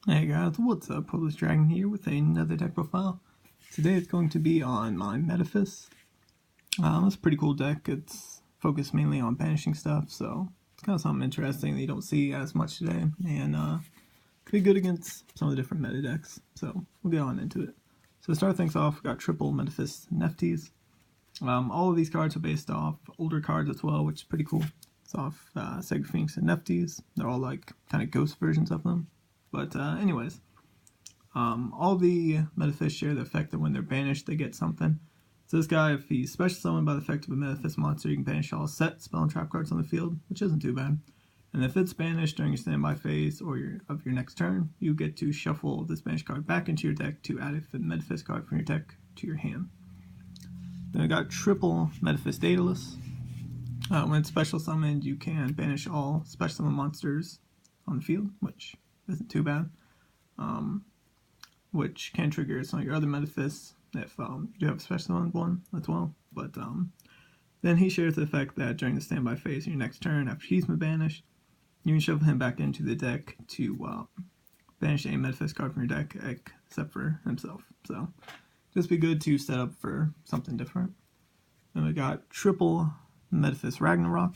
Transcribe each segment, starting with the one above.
Hey guys, what's up? Hopelessdragon here with another deck profile. Today it's going to be on my Metaphys. It's a pretty cool deck. It's focused mainly on banishing stuff, so it's kind of something interesting that you don't see as much today, and could be good against some of the different meta decks. So we'll get on into it. So to start things off, we got triple Metaphys Nefties. All of these cards are based off older cards as well, which is pretty cool. It's off Sacred Phoenix and Nefties. They're all like kind of ghost versions of them. But anyways, all the Metaphys share the effect that when they're banished, they get something. So this guy, if he's special summoned by the effect of a Metaphys monster, you can banish all set spell and trap cards on the field, which isn't too bad. And if it's banished during your standby phase or of your next turn, you get to shuffle this banished card back into your deck to add a Metaphys card from your deck to your hand. Then we got triple Metaphys Daedalus. When it's special summoned, you can banish all special summon monsters on the field, which isn't too bad. Which can trigger some of your other Metaphys if you do have a special summoned one as well. But then he shares the effect that during the standby phase of your next turn, after he's been banished, you can shuffle him back into the deck to banish any Metaphys card from your deck except for himself. So just be good to set up for something different. Then we got triple Metaphys Ragnarok.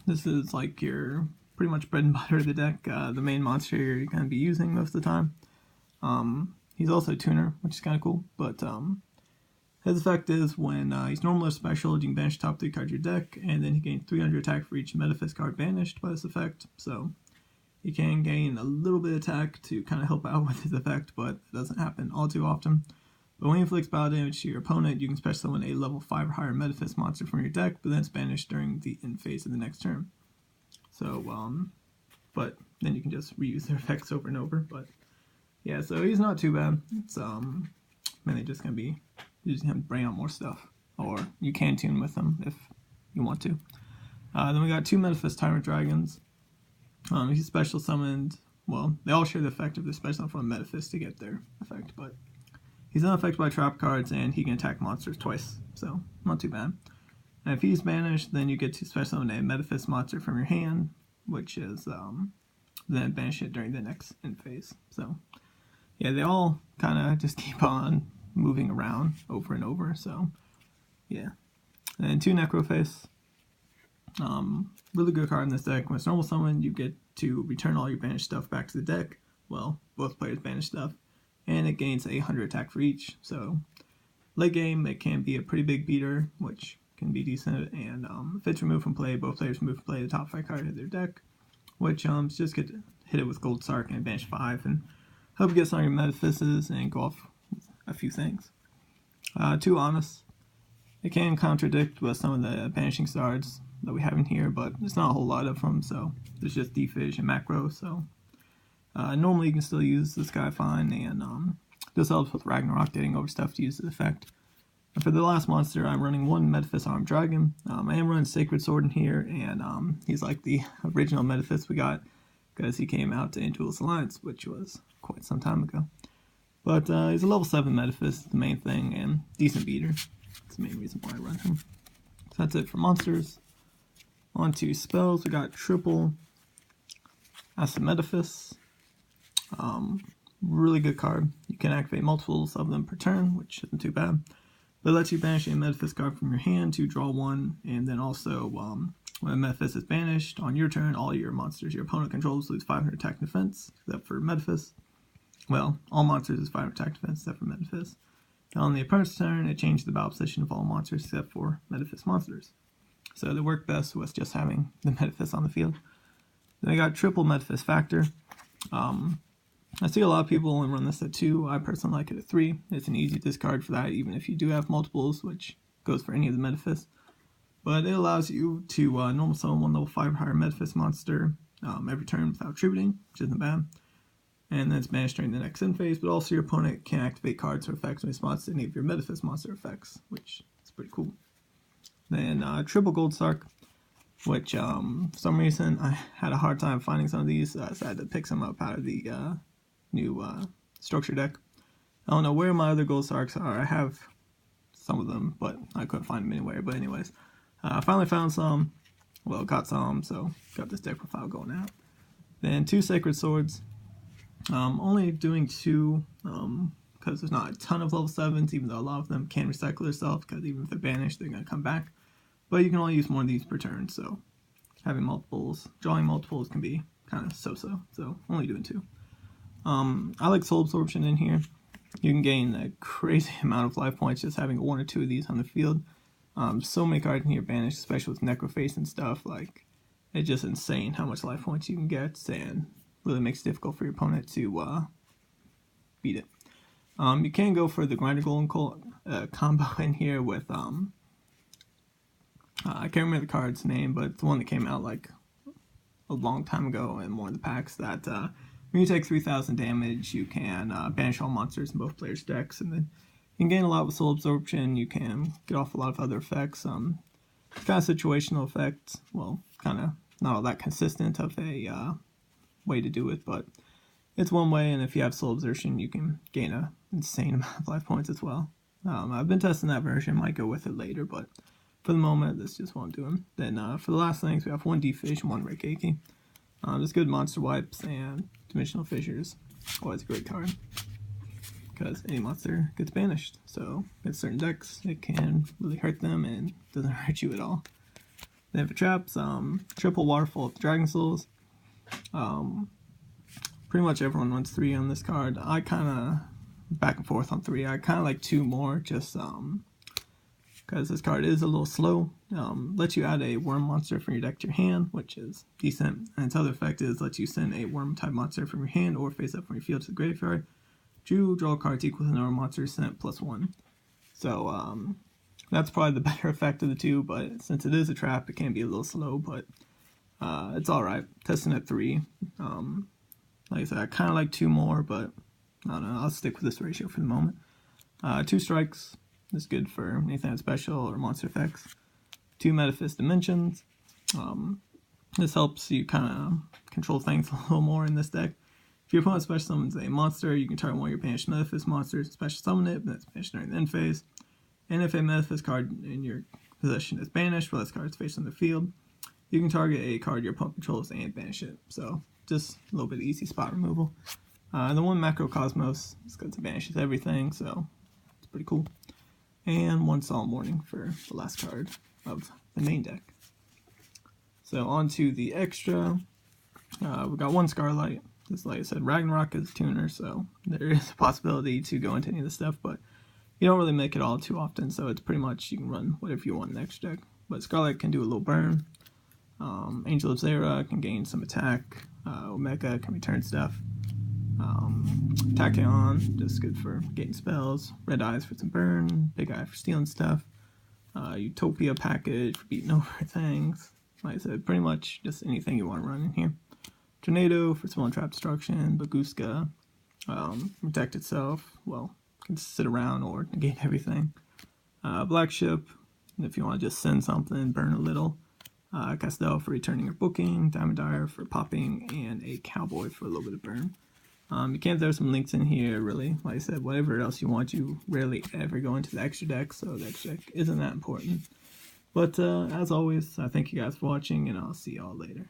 This is like your pretty much bread and butter of the deck, the main monster you're going to be using most of the time. He's also a tuner, which is kind of cool, but his effect is when he's normal or special, you can banish top 3 cards of your deck, and then he gains 300 attack for each Metaphys card banished by this effect, so he can gain a little bit of attack to kind of help out with his effect, but it doesn't happen all too often. But when he inflicts battle damage to your opponent, you can special summon a level 5 or higher Metaphys monster from your deck, but then it's banished during the end phase of the next turn. So, but then you can just reuse their effects over and over. But yeah, so he's not too bad. It's mainly just gonna be using him to bring out more stuff, or you can tune with him if you want to. Then we got 2 Metaphys Tyrant Dragons. He's special summoned. Well, they all share the effect of the special summon from a Metaphys to get their effect, but he's not affected by trap cards, and he can attack monsters twice, so not too bad. And if he's banished, then you get to special summon a Metaphys monster from your hand, which is then banish it during the next end phase. So yeah, they all kind of just keep on moving around over and over. So yeah, and then 2 Necroface. Really good card in this deck. When it's normal summon, you get to return all your banished stuff back to the deck. Well, both players banish stuff, and it gains 100 attack for each. So late game, it can be a pretty big beater, which can be decent, and if it's removed from play, both players remove from play the top 5 card of their deck, which just get to hit it with Gold Sark and banish 5, and help you get some of your Metaphyses and go off a few things. 2 Honest. It can contradict with some of the banishing stars that we have in here, but there's not a whole lot of them, so there's just Defish and Macro, so normally you can still use this guy fine, and this helps with Ragnarok getting over stuff to use the effect. And for the last monster, I'm running 1 Metaphys Armed Dragon. I am running Sacred Sword in here, and he's like the original Metaphys we got, because he came out to Duelist Alliance, which was quite some time ago. But he's a level 7 Metaphys, the main thing, and decent beater. That's the main reason why I run him. So that's it for monsters. On to spells, we got triple Acid Metaphys. Really good card. You can activate multiples of them per turn, which isn't too bad. But it lets you banish a Metaphys card from your hand to draw 1, and then also when a Metaphys is banished on your turn, all your monsters your opponent controls lose 500 attack and defense, except for Metaphys. Well, all monsters is 500 attack and defense except for Metaphys. And on the opponent's turn, it changes the battle position of all monsters except for Metaphys monsters. So they work best with just having the Metaphys on the field. Then I got triple Metaphys Factor. I see a lot of people only run this at 2. I personally like it at 3. It's an easy discard for that, even if you do have multiples, which goes for any of the Metaphys. But it allows you to normal summon 1 level 5 or higher Metaphys monster every turn without tributing, which isn't bad. And then it's banished during the next end phase, but also your opponent can activate cards or effects in response to any of your Metaphys monster effects, which is pretty cool. Then triple Gold Sark, which for some reason I had a hard time finding some of these, so I had to pick some up out of the new structure deck. I don't know where my other Gold Sarks are. I have some of them, but I couldn't find them anywhere. But anyways, I finally found some. Well, got some, so got this deck profile going out. Then 2 Sacred Swords. Only doing 2 because there's not a ton of level 7s, even though a lot of them can recycle themselves, because even if they're banished, they're going to come back. But you can only use one of these per turn, so having multiples, drawing multiples can be kind of so-so, so only doing 2. I like Soul Absorption in here. You can gain a crazy amount of life points just having 1 or 2 of these on the field. So many cards in here banished, especially with Necroface and stuff. Like, it's just insane how much life points you can get, and really makes it difficult for your opponent to beat it. You can go for the Grinder Golem combo in here with, I can't remember the card's name, but it's the one that came out like a long time ago in one of the packs that when you take 3,000 damage, you can banish all monsters in both players' decks, and then you can gain a lot with Soul Absorption. You can get off a lot of other effects. It's kind of situational effects. Well, kind of not all that consistent of a way to do it, but it's one way, and if you have Soul Absorption, you can gain an insane amount of life points as well. I've been testing that version, might go with it later, but for the moment, that's just what I'm doing. Then for the last things, we have 1 D-Fish and 1 Reikeki. There's good monster wipes and Dimensional Fissures. Always a great card, because any monster gets banished. So against certain decks, it can really hurt them and doesn't hurt you at all. Then for traps, triple Waterfall of Dragon Souls. Pretty much everyone wants 3 on this card. I kind of back and forth on 3. I kind of like 2 more, just because this card is a little slow. Lets you add a worm monster from your deck to your hand, which is decent. And its other effect is lets you send a worm type monster from your hand or face up from your field to the graveyard. Draw cards equal to the number of monsters sent +1. So that's probably the better effect of the 2, but since it is a trap, it can be a little slow, but it's alright. Testing at 3. Like I said, I kind of like 2 more, but I don't know, I'll stick with this ratio for the moment. 2 strikes is good for anything that's special or monster effects. 2 Metaphys Dimensions. This helps you kind of control things a little more in this deck. If your opponent special summons a monster, you can target one of your banished Metaphys monsters and special summon it, but that's banished during the end phase. And if a Metaphys card in your possession is banished while this card is faced on the field, you can target a card your opponent controls and banish it. So just a little bit of easy spot removal. And the 1 Macrocosmos is because it banishes everything, so it's pretty cool. And 1 Solemn Warning for the last card of the main deck. So on to the extra. We got 1 Scarlight. Just like I said, Ragnarok is a tuner, so there is a possibility to go into any of this stuff, but you don't really make it all too often, so it's pretty much you can run whatever you want in the extra deck. But Scarlight can do a little burn. Angel of Zera can gain some attack. Omega can return stuff. Tachyon, just good for getting spells. Red Eyes for some burn. Big Eye for stealing stuff. Utopia package for beating over things. Like I said, pretty much just anything you want to run in here. Tornado for small trap destruction. Baguska, protect itself. Well, can sit around or negate everything. Black Ship, if you want to just send something, burn a little. Castell for returning your booking. Diamond Dyer for popping, and a Cowboy for a little bit of burn. You can throw some links in here, really. Like I said, whatever else you want, you rarely ever go into the extra deck, so the extra deck isn't that important. But as always, I thank you guys for watching, and I'll see y'all later.